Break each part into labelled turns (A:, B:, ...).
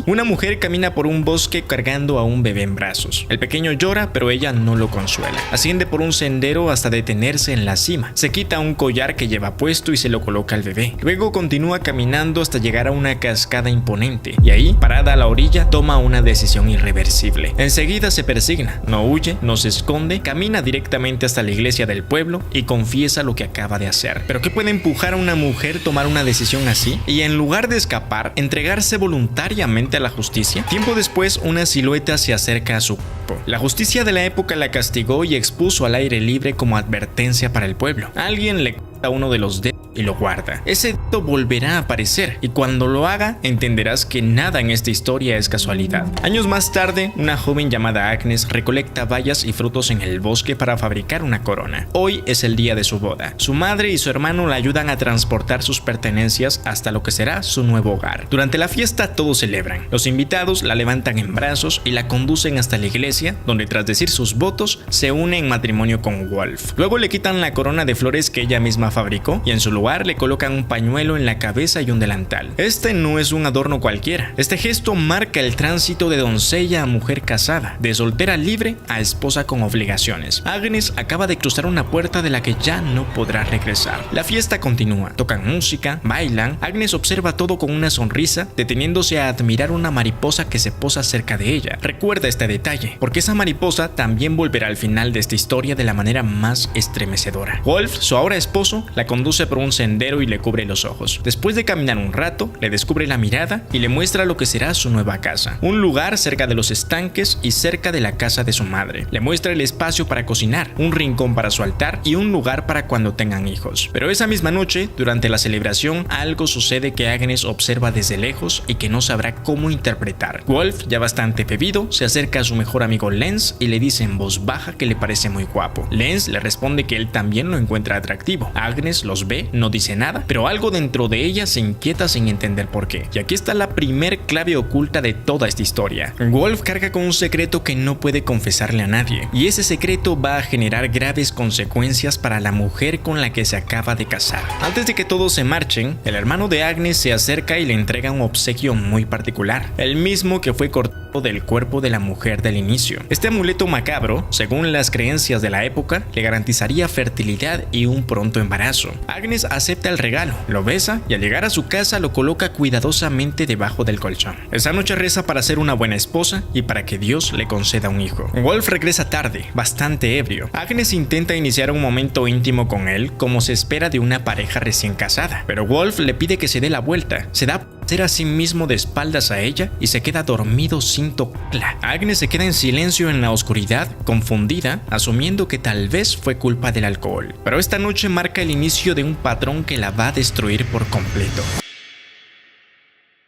A: Una mujer camina por un bosque cargando a un bebé en brazos. El pequeño llora, pero ella no lo consuela. Asciende por un sendero hasta detenerse en la cima. Se quita un collar que lleva puesto y se lo coloca al bebé. Luego continúa caminando hasta llegar a una cascada imponente. Y ahí, parada a la orilla, toma una decisión irreversible. Enseguida se persigna, no huye, no se esconde, camina directamente hasta la iglesia del pueblo y confiesa lo que acaba de hacer. ¿Pero qué puede empujar a una mujer a tomar una decisión así? Y en lugar de escapar, entregarse voluntariamente a la justicia. Tiempo después, una silueta se acerca a su cuerpo. La justicia de la época la castigó y expuso al aire libre como advertencia para el pueblo. Alguien le corta uno de los dedos y lo guarda. Ese dedo volverá a aparecer y cuando lo haga entenderás que nada en esta historia es casualidad. Años más tarde, una joven llamada Agnes recolecta bayas y frutos en el bosque para fabricar una corona. Hoy es el día de su boda. Su madre y su hermano la ayudan a transportar sus pertenencias hasta lo que será su nuevo hogar. Durante la fiesta todos celebran. Los invitados la levantan en brazos y la conducen hasta la iglesia, donde tras decir sus votos se une en matrimonio con Wolf. Luego le quitan la corona de flores que ella misma fabricó y en su lugar le colocan un pañuelo en la cabeza y un delantal. Este no es un adorno cualquiera. Este gesto marca el tránsito de doncella a mujer casada, de soltera libre a esposa con obligaciones. Agnes acaba de cruzar una puerta de la que ya no podrá regresar. La fiesta continúa. Tocan música, bailan. Agnes observa todo con una sonrisa, deteniéndose a admirar una mariposa que se posa cerca de ella. Recuerda este detalle, porque esa mariposa también volverá al final de esta historia de la manera más estremecedora. Wolf, su ahora esposo, la conduce por un sendero y le cubre los ojos. Después de caminar un rato, le descubre la mirada y le muestra lo que será su nueva casa. Un lugar cerca de los estanques y cerca de la casa de su madre. Le muestra el espacio para cocinar, un rincón para su altar y un lugar para cuando tengan hijos. Pero esa misma noche, durante la celebración, algo sucede que Agnes observa desde lejos y que no sabrá cómo interpretar. Wolf, ya bastante bebido, se acerca a su mejor amigo Lenz y le dice en voz baja que le parece muy guapo. Lenz le responde que él también lo encuentra atractivo. Agnes los ve, no dice nada, pero algo dentro de ella se inquieta sin entender por qué. Y aquí está la primer clave oculta de toda esta historia. Wolf carga con un secreto que no puede confesarle a nadie, y ese secreto va a generar graves consecuencias para la mujer con la que se acaba de casar. Antes de que todos se marchen, el hermano de Agnes se acerca y le entrega un obsequio muy particular, el mismo que fue cortado del cuerpo de la mujer del inicio. Este amuleto macabro, según las creencias de la época, le garantizaría fertilidad y un pronto embarazo. Agnes acepta el regalo, lo besa y al llegar a su casa lo coloca cuidadosamente debajo del colchón. Esa noche reza para ser una buena esposa y para que Dios le conceda un hijo. Wolf regresa tarde, bastante ebrio. Agnes intenta iniciar un momento íntimo con él como se espera de una pareja recién casada, pero Wolf le pide que se dé la vuelta, se da a sí mismo de espaldas a ella y se queda dormido sin tocarla. Agnes se queda en silencio en la oscuridad, confundida, asumiendo que tal vez fue culpa del alcohol. Pero esta noche marca el inicio de un patrón que la va a destruir por completo.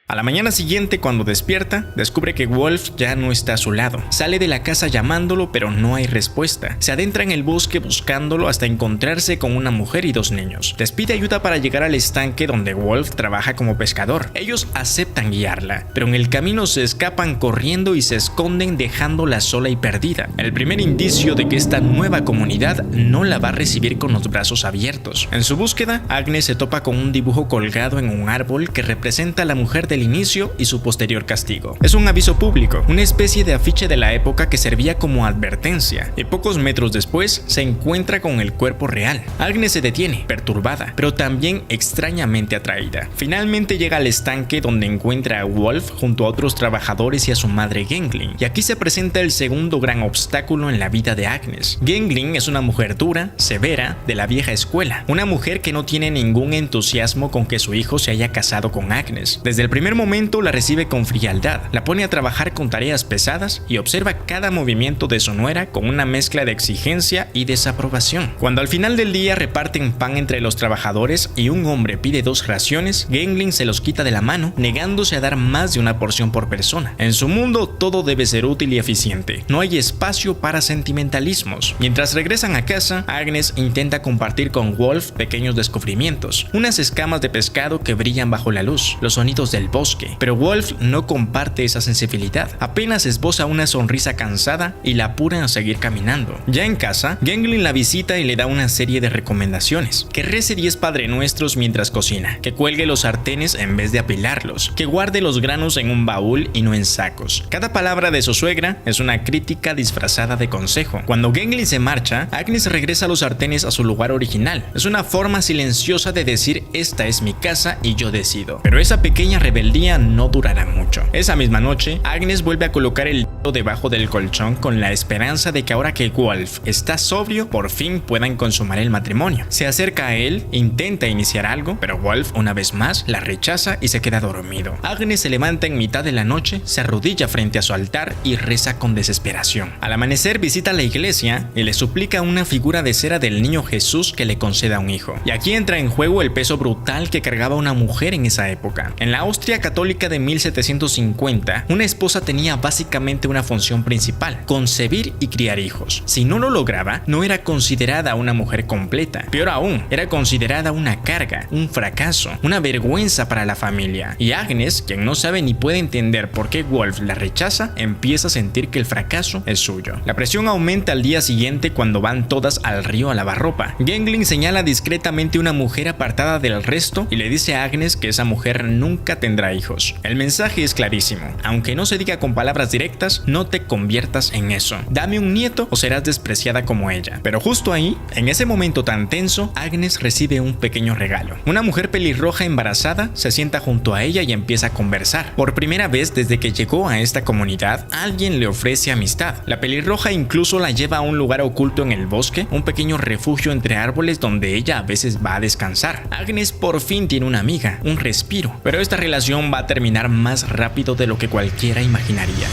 A: A la mañana siguiente, cuando despierta, descubre que Wolf ya no está a su lado. Sale de la casa llamándolo, pero no hay respuesta. Se adentra en el bosque buscándolo hasta encontrarse con una mujer y 2 niños. Les pide ayuda para llegar al estanque donde Wolf trabaja como pescador. Ellos aceptan guiarla, pero en el camino se escapan corriendo y se esconden dejándola sola y perdida. El primer indicio de que esta nueva comunidad no la va a recibir con los brazos abiertos. En su búsqueda, Agnes se topa con un dibujo colgado en un árbol que representa a la mujer del inicio y su posterior castigo. Es un aviso público, una especie de afiche de la época que servía como advertencia, y pocos metros después se encuentra con el cuerpo real. Agnes se detiene, perturbada, pero también extrañamente atraída. Finalmente llega al estanque donde encuentra a Wolf junto a otros trabajadores y a su madre Gengling, y aquí se presenta el segundo gran obstáculo en la vida de Agnes. Gengling es una mujer dura, severa, de la vieja escuela, una mujer que no tiene ningún entusiasmo con que su hijo se haya casado con Agnes. Desde el primer momento la recibe con frialdad, la pone a trabajar con tareas pesadas y observa cada movimiento de su nuera con una mezcla de exigencia y desaprobación. Cuando al final del día reparten pan entre los trabajadores y un hombre pide 2 raciones, Gengling se los quita de la mano, negándose a dar más de una porción por persona. En su mundo todo debe ser útil y eficiente, no hay espacio para sentimentalismos. Mientras regresan a casa, Agnes intenta compartir con Wolf pequeños descubrimientos, unas escamas de pescado que brillan bajo la luz, los sonidos del bosque, pero Wolf no comparte esa sensibilidad. Apenas esboza una sonrisa cansada y la apura a seguir caminando. Ya en casa, Gengling la visita y le da una serie de recomendaciones: que rece 10 Padre Nuestros mientras cocina, que cuelgue los sartenes en vez de apilarlos, que guarde los granos en un baúl y no en sacos. Cada palabra de su suegra es una crítica disfrazada de consejo. Cuando Gengling se marcha, Agnes regresa los sartenes a su lugar original. Es una forma silenciosa de decir: esta es mi casa y yo decido. Pero esa pequeña rebeldía no durará mucho. Esa misma noche, Agnes vuelve a colocar el dedo debajo del colchón con la esperanza de que ahora que Wolf está sobrio, por fin puedan consumar el matrimonio. Se acerca a él, intenta iniciar algo, pero Wolf una vez más la rechaza y se queda dormido. Agnes se levanta en mitad de la noche, se arrodilla frente a su altar y reza con desesperación. Al amanecer visita la iglesia y le suplica a una figura de cera del niño Jesús que le conceda un hijo. Y aquí entra en juego el peso brutal que cargaba una mujer en esa época. En la Austria católica de 1750, una esposa tenía básicamente una función principal: concebir y criar hijos. Si no lo lograba, no era considerada una mujer completa. Peor aún, era considerada una carga, un fracaso, una vergüenza para la familia. Y Agnes, quien no sabe ni puede entender por qué Wolf la rechaza, empieza a sentir que el fracaso es suyo. La presión aumenta al día siguiente cuando van todas al río a lavar ropa. Gengling señala discretamente una mujer apartada del resto y le dice a Agnes que esa mujer nunca tendrá hijos. El mensaje es clarísimo: aunque no se diga con palabras directas, no te conviertas en eso. Dame un nieto o serás despreciada como ella. Pero justo ahí, en ese momento tan tenso, Agnes recibe un pequeño regalo. Una mujer pelirroja embarazada se sienta junto a ella y empieza a conversar. Por primera vez desde que llegó a esta comunidad, alguien le ofrece amistad. La pelirroja incluso la lleva a un lugar oculto en el bosque, un pequeño refugio entre árboles donde ella a veces va a descansar. Agnes por fin tiene una amiga, un respiro, pero esta relación va a terminar más rápido de lo que cualquiera imaginaría.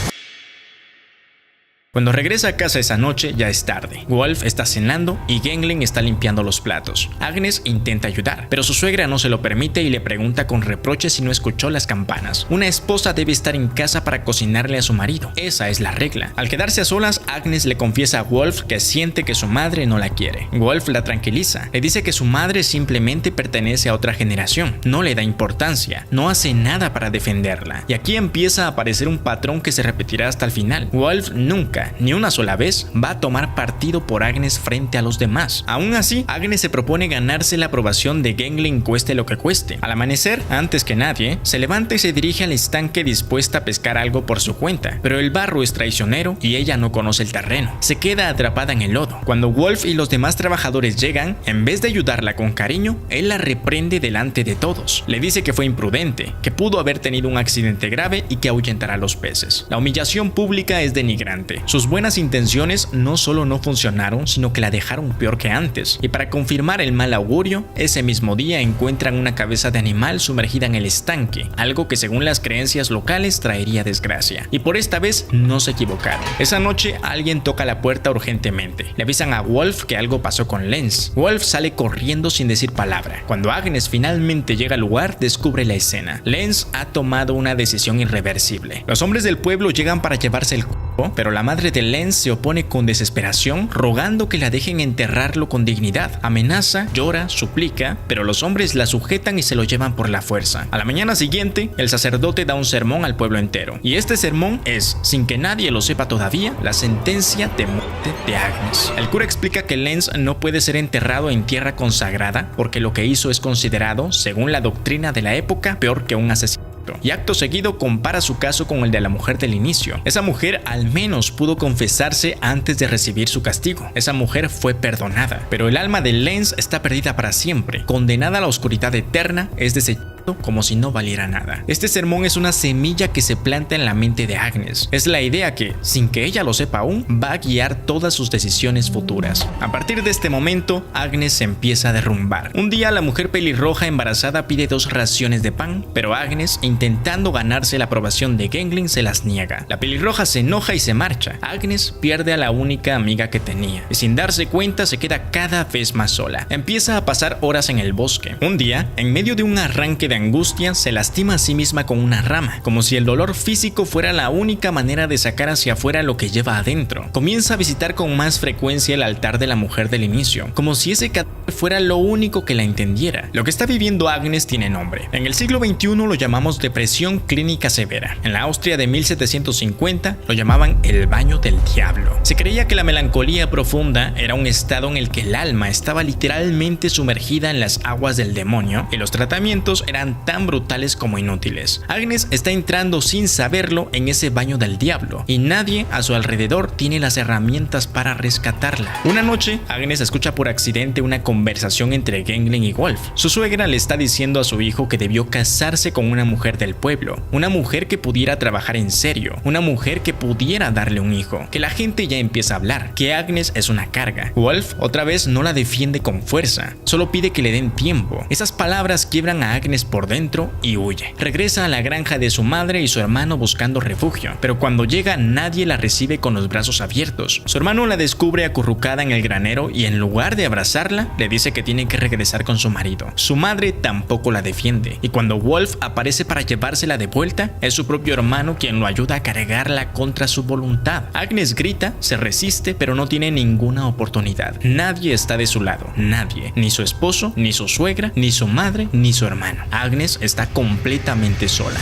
A: Cuando regresa a casa esa noche ya es tarde. Wolf está cenando y Gengling está limpiando los platos. Agnes intenta ayudar, pero su suegra no se lo permite y le pregunta con reproches si no escuchó las campanas. Una esposa debe estar en casa para cocinarle a su marido. Esa es la regla. Al quedarse a solas, Agnes le confiesa a Wolf que siente que su madre no la quiere. Wolf la tranquiliza. Le dice que su madre simplemente pertenece a otra generación. No le da importancia. No hace nada para defenderla. Y aquí empieza a aparecer un patrón que se repetirá hasta el final. Wolf nunca, ni una sola vez, va a tomar partido por Agnes frente a los demás. Aún así, Agnes se propone ganarse la aprobación de Gengling cueste lo que cueste. Al amanecer, antes que nadie, se levanta y se dirige al estanque dispuesta a pescar algo por su cuenta, pero el barro es traicionero y ella no conoce el terreno. Se queda atrapada en el lodo. Cuando Wolf y los demás trabajadores llegan, en vez de ayudarla con cariño, él la reprende delante de todos. Le dice que fue imprudente, que pudo haber tenido un accidente grave y que ahuyentará a los peces. La humillación pública es denigrante. Sus buenas intenciones no solo no funcionaron, sino que la dejaron peor que antes. Y para confirmar el mal augurio, ese mismo día encuentran una cabeza de animal sumergida en el estanque, algo que según las creencias locales traería desgracia. Y por esta vez no se equivocaron. Esa noche alguien toca la puerta urgentemente. Le avisan a Wolf que algo pasó con Lenz. Wolf sale corriendo sin decir palabra. Cuando Agnes finalmente llega al lugar, descubre la escena. Lenz ha tomado una decisión irreversible. Los hombres del pueblo llegan para llevarse el cuerpo, pero la madre de Lenz se opone con desesperación, rogando que la dejen enterrarlo con dignidad. Amenaza, llora, suplica, pero los hombres la sujetan y se lo llevan por la fuerza. A la mañana siguiente, el sacerdote da un sermón al pueblo entero. Y este sermón es, sin que nadie lo sepa todavía, la sentencia de muerte de Agnes. El cura explica que Lenz no puede ser enterrado en tierra consagrada porque lo que hizo es considerado, según la doctrina de la época, peor que un asesinato. Y acto seguido compara su caso con el de la mujer del inicio. Esa mujer al menos pudo confesarse antes de recibir su castigo. Esa mujer fue perdonada, pero el alma de Lenz está perdida para siempre, condenada a la oscuridad eterna, es desechada como si no valiera nada. Este sermón es una semilla que se planta en la mente de Agnes. Es la idea que, sin que ella lo sepa aún, va a guiar todas sus decisiones futuras. A partir de este momento, Agnes se empieza a derrumbar. Un día la mujer pelirroja embarazada pide 2 raciones de pan, pero Agnes, intentando ganarse la aprobación de Gengling, se las niega. La pelirroja se enoja y se marcha. Agnes pierde a la única amiga que tenía, y sin darse cuenta se queda cada vez más sola. Empieza a pasar horas en el bosque. Un día, en medio de un arranque de angustia, se lastima a sí misma con una rama, como si el dolor físico fuera la única manera de sacar hacia afuera lo que lleva adentro. Comienza a visitar con más frecuencia el altar de la mujer del inicio, como si ese cadáver fuera lo único que la entendiera. Lo que está viviendo Agnes tiene nombre. En el siglo XXI lo llamamos depresión clínica severa. En la Austria de 1750 lo llamaban el baño del diablo. Se creía que la melancolía profunda era un estado en el que el alma estaba literalmente sumergida en las aguas del demonio y los tratamientos eran tan brutales como inútiles. Agnes está entrando sin saberlo en ese baño del diablo y nadie a su alrededor tiene las herramientas para rescatarla. Una noche, Agnes escucha por accidente una conversación entre Gwenlyn y Wolf. Su suegra le está diciendo a su hijo que debió casarse con una mujer del pueblo, una mujer que pudiera trabajar en serio, una mujer que pudiera darle un hijo, que la gente ya empieza a hablar, que Agnes es una carga. Wolf otra vez no la defiende con fuerza, solo pide que le den tiempo. Esas palabras quiebran a Agnes por dentro y huye. Regresa a la granja de su madre y su hermano buscando refugio, pero cuando llega nadie la recibe con los brazos abiertos. Su hermano la descubre acurrucada en el granero y en lugar de abrazarla, le dice que tiene que regresar con su marido. Su madre tampoco la defiende y cuando Wolf aparece para llevársela de vuelta, es su propio hermano quien lo ayuda a cargarla contra su voluntad. Agnes grita, se resiste, pero no tiene ninguna oportunidad. Nadie está de su lado, nadie, ni su esposo, ni su suegra, ni su madre, ni su hermano. Agnes está completamente sola.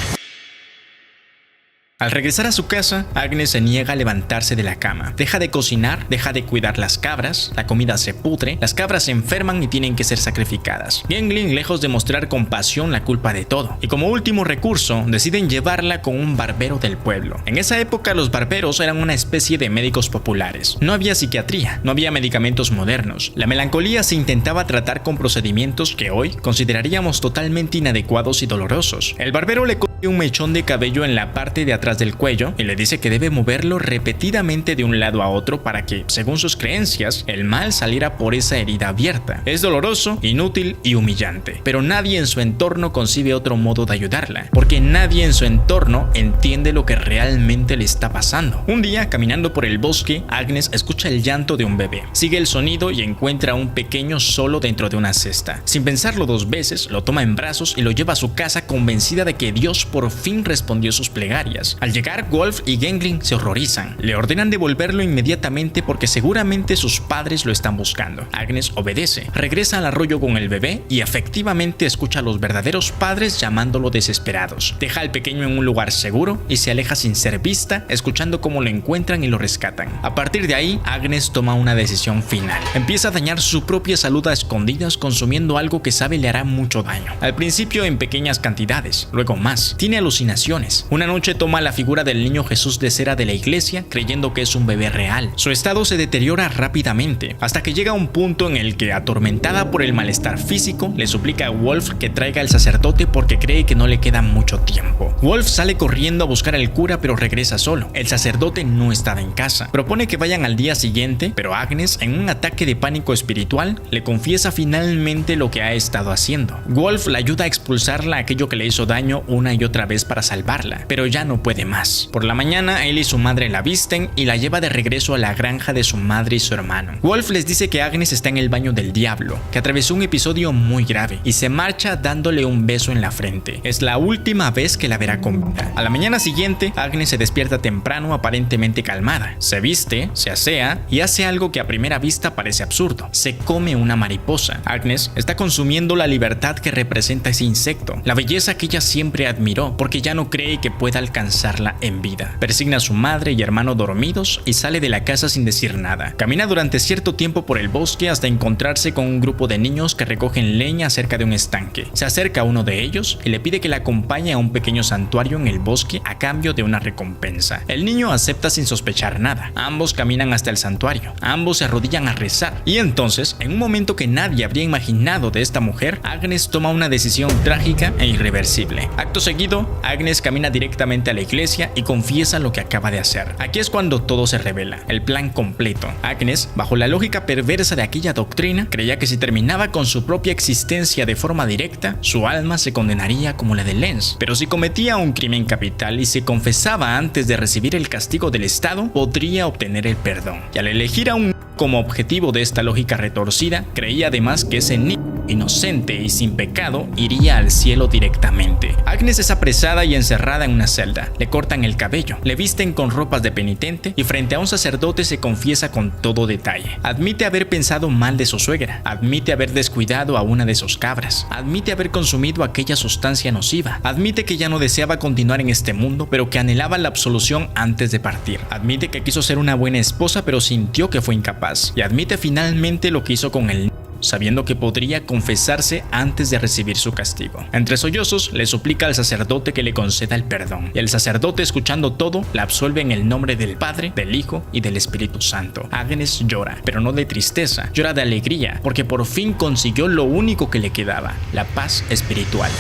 A: Al regresar a su casa, Agnes se niega a levantarse de la cama. Deja de cocinar, deja de cuidar las cabras, la comida se pudre, las cabras se enferman y tienen que ser sacrificadas. Gwenlyn, lejos de mostrar compasión, la culpa de todo. Y como último recurso, deciden llevarla con un barbero del pueblo. En esa época los barberos eran una especie de médicos populares. No había psiquiatría, no había medicamentos modernos. La melancolía se intentaba tratar con procedimientos que hoy consideraríamos totalmente inadecuados y dolorosos. El barbero le cose un mechón de cabello en la parte de atrás del cuello y le dice que debe moverlo repetidamente de un lado a otro para que, según sus creencias, el mal saliera por esa herida abierta. Es doloroso, inútil y humillante, pero nadie en su entorno concibe otro modo de ayudarla, porque nadie en su entorno entiende lo que realmente le está pasando. Un día, caminando por el bosque, Agnes escucha el llanto de un bebé. Sigue el sonido y encuentra a un pequeño solo dentro de una cesta. Sin pensarlo dos veces, lo toma en brazos y lo lleva a su casa convencida de que Dios por fin respondió sus plegarias. Al llegar, Wolf y Gwenlyn se horrorizan. Le ordenan devolverlo inmediatamente porque seguramente sus padres lo están buscando. Agnes obedece, regresa al arroyo con el bebé y efectivamente escucha a los verdaderos padres llamándolo desesperados. Deja al pequeño en un lugar seguro y se aleja sin ser vista, escuchando cómo lo encuentran y lo rescatan. A partir de ahí, Agnes toma una decisión final. Empieza a dañar su propia salud a escondidas consumiendo algo que sabe le hará mucho daño. Al principio en pequeñas cantidades, luego más. Tiene alucinaciones. Una noche toma la figura del niño Jesús de cera de la iglesia creyendo que es un bebé real. Su estado se deteriora rápidamente hasta que llega a un punto en el que, atormentada por el malestar físico, le suplica a Wolf que traiga al sacerdote porque cree que no le queda mucho tiempo. Wolf sale corriendo a buscar al cura pero regresa solo. El sacerdote no estaba en casa. Propone que vayan al día siguiente, pero Agnes, en un ataque de pánico espiritual, le confiesa finalmente lo que ha estado haciendo. Wolf la ayuda a expulsarla aquello que le hizo daño una y otra vez para salvarla, pero ya no puede más. Por la mañana, él y su madre la visten y la lleva de regreso a la granja de su madre y su hermano. Wolf les dice que Agnes está en el baño del diablo, que atravesó un episodio muy grave y se marcha dándole un beso en la frente. Es la última vez que la verá con vida. A la mañana siguiente, Agnes se despierta temprano aparentemente calmada. Se viste, se asea y hace algo que a primera vista parece absurdo. Se come una mariposa. Agnes está consumiendo la libertad que representa ese insecto, la belleza que ella siempre admiró porque ya no cree que pueda alcanzarla en vida. Persigna a su madre y hermano dormidos y sale de la casa sin decir nada. Camina durante cierto tiempo por el bosque hasta encontrarse con un grupo de niños que recogen leña cerca de un estanque. Se acerca a uno de ellos y le pide que la acompañe a un pequeño santuario en el bosque a cambio de una recompensa. El niño acepta sin sospechar nada. Ambos caminan hasta el santuario. Ambos se arrodillan a rezar. Y entonces, en un momento que nadie habría imaginado de esta mujer, Agnes toma una decisión trágica e irreversible. Acto seguido, Agnes camina directamente a la iglesia y confiesa lo que acaba de hacer. Aquí es cuando todo se revela, el plan completo. Agnes, bajo la lógica perversa de aquella doctrina, creía que si terminaba con su propia existencia de forma directa, su alma se condenaría como la de Lenz. Pero si cometía un crimen capital y se confesaba antes de recibir el castigo del Estado, podría obtener el perdón. Y al elegir a un como objetivo de esta lógica retorcida, creía además que ese niño inocente y sin pecado, iría al cielo directamente. Agnes es apresada y encerrada en una celda. Le cortan el cabello, le visten con ropas de penitente y frente a un sacerdote se confiesa con todo detalle. Admite haber pensado mal de su suegra, admite haber descuidado a una de sus cabras, admite haber consumido aquella sustancia nociva, admite que ya no deseaba continuar en este mundo, pero que anhelaba la absolución antes de partir. Admite que quiso ser una buena esposa, pero sintió que fue incapaz. Y admite finalmente lo que hizo con él, sabiendo que podría confesarse antes de recibir su castigo. Entre sollozos, le suplica al sacerdote que le conceda el perdón. Y el sacerdote, escuchando todo, la absolve en el nombre del Padre, del Hijo y del Espíritu Santo. Agnes llora, pero no de tristeza, llora de alegría, porque por fin consiguió lo único que le quedaba, la paz espiritual.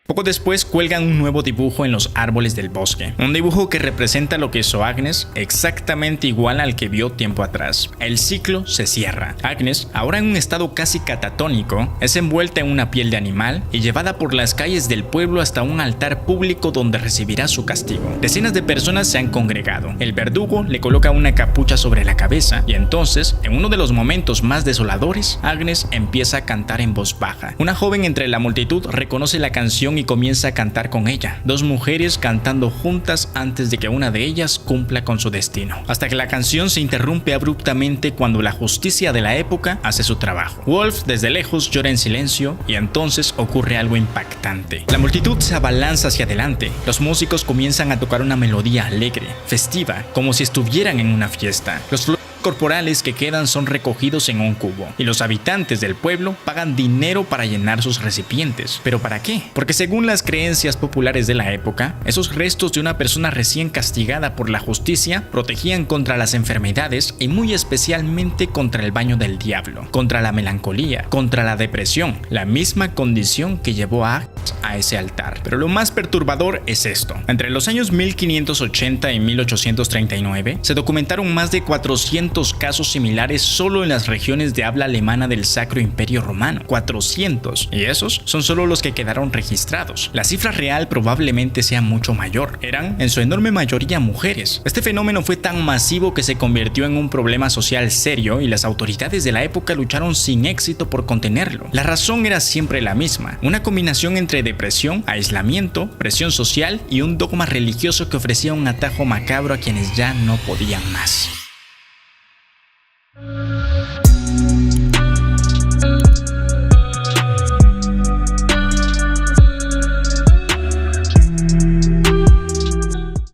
A: Poco después cuelgan un nuevo dibujo en los árboles del bosque, un dibujo que representa lo que hizo Agnes, exactamente igual al que vio tiempo atrás. El ciclo se cierra. Agnes, ahora en un estado casi catatónico, es envuelta en una piel de animal y llevada por las calles del pueblo hasta un altar público donde recibirá su castigo. Decenas de personas se han congregado. El verdugo le coloca una capucha sobre la cabeza y entonces, en uno de los momentos más desoladores, Agnes empieza a cantar en voz baja. Una joven entre la multitud reconoce la canción y comienza a cantar con ella, dos mujeres cantando juntas antes de que una de ellas cumpla con su destino, hasta que la canción se interrumpe abruptamente cuando la justicia de la época hace su trabajo. Wolf desde lejos llora en silencio y entonces ocurre algo impactante. La multitud se abalanza hacia adelante, los músicos comienzan a tocar una melodía alegre, festiva, como si estuvieran en una fiesta. Los corporales que quedan son recogidos en un cubo y los habitantes del pueblo pagan dinero para llenar sus recipientes. ¿Pero para qué? Porque según las creencias populares de la época, esos restos de una persona recién castigada por la justicia protegían contra las enfermedades y muy especialmente contra el baño del diablo, contra la melancolía, contra la depresión, la misma condición que llevó a Agnes a ese altar. Pero lo más perturbador es esto. Entre los años 1580 y 1839 se documentaron más de 400 casos similares solo en las regiones de habla alemana del Sacro Imperio Romano. 400. Y esos son solo los que quedaron registrados. La cifra real probablemente sea mucho mayor. Eran, en su enorme mayoría, mujeres. Este fenómeno fue tan masivo que se convirtió en un problema social serio y las autoridades de la época lucharon sin éxito por contenerlo. La razón era siempre la misma. Una combinación entre depresión, aislamiento, presión social y un dogma religioso que ofrecía un atajo macabro a quienes ya no podían más.